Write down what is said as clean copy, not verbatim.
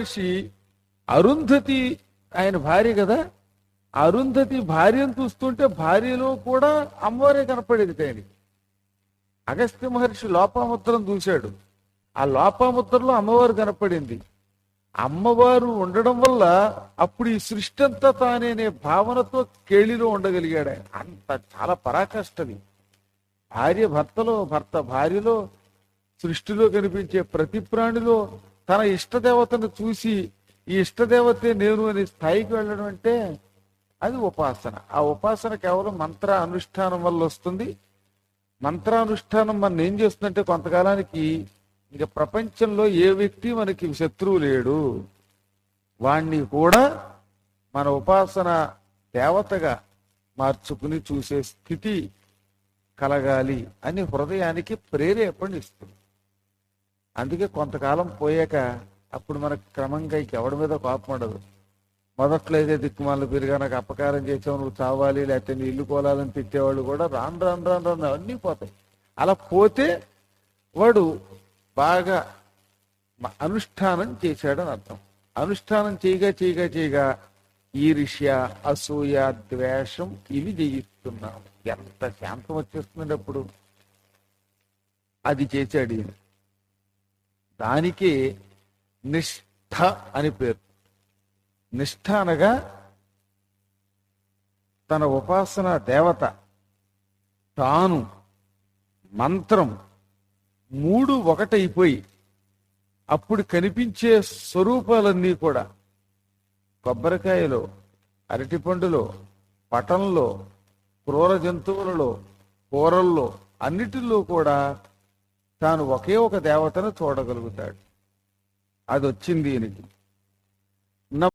మహర్షి అరుంధతి ఆయన భార్య కదా. అరుంధతి భార్యను చూస్తుంటే భార్యలో కూడా అమ్మవారే కనపడేది ఆయనకి. అగస్త్య మహర్షి లోపాముద్రను చూశాడు. ఆ లోపాముద్రలో అమ్మవారు కనపడింది. అమ్మవారు ఉండడం వల్ల అప్పుడు ఈ సృష్టి అంతా తానేనే భావనతో కేళిలో ఉండగలిగాడు ఆయన. అంత చాలా పరాకాష్ఠది. భార్య భర్తలో, భర్త భార్యలో, సృష్టిలో కనిపించే ప్రతి ప్రాణిలో తన ఇష్టదేవతను చూసి ఈ ఇష్టదేవతే నేను అనే స్థాయికి వెళ్ళడం అంటే అది ఉపాసన. ఆ ఉపాసన కేవలం మంత్ర అనుష్ఠానం వల్ల వస్తుంది. మంత్రానుష్ఠానం మన ఏం చేస్తుందంటే కొంతకాలానికి ఇక ప్రపంచంలో ఏ వ్యక్తి మనకి శత్రువు లేడు, వాణ్ణి కూడా మన ఉపాసన దేవతగా మార్చుకుని చూసే స్థితి కలగాలి అని హృదయానికి ప్రేరేపణ ఇస్తుంది. అందుకే కొంతకాలం పోయాక అప్పుడు మనకు క్రమంగా ఎవడి మీద కోపం ఉండదు. మొదట్లో అయితే దిక్కుమాలను పెరిగా నాకు అపకారం చేసావు నువ్వు చావాలి లేకపోతే నీ ఇల్లు కోలాలని తిట్టేవాళ్ళు కూడా రాను రాను రాను రాను అన్నీ పోతాయి. అలా పోతే వాడు బాగా అనుష్ఠానం చేశాడని అర్థం. అనుష్ఠానం చేయగా చేయగా చేయగా ఈర్ష్య, అసూయ, ద్వేషం ఇవి జయిస్తున్నాం. ఎంత శాంతం వచ్చేస్తుంది అప్పుడు. అది చేశాడు ఈయన. దానికి నిష్ఠ అని పేరు. నిష్ఠ అనగా తన ఉపాసన దేవత, తాను, మంత్రం మూడు ఒకటైపోయి అప్పుడు కనిపించే స్వరూపాలన్నీ కూడా కొబ్బరికాయలో, అరటిపండులో, పటంలో, క్రూర జంతువులలో, కూరల్లో అన్నిటిలో కూడా తాను ఒకే ఒక దేవతను చూడగలుగుతాడు. అది వచ్చింది ఈయనకి.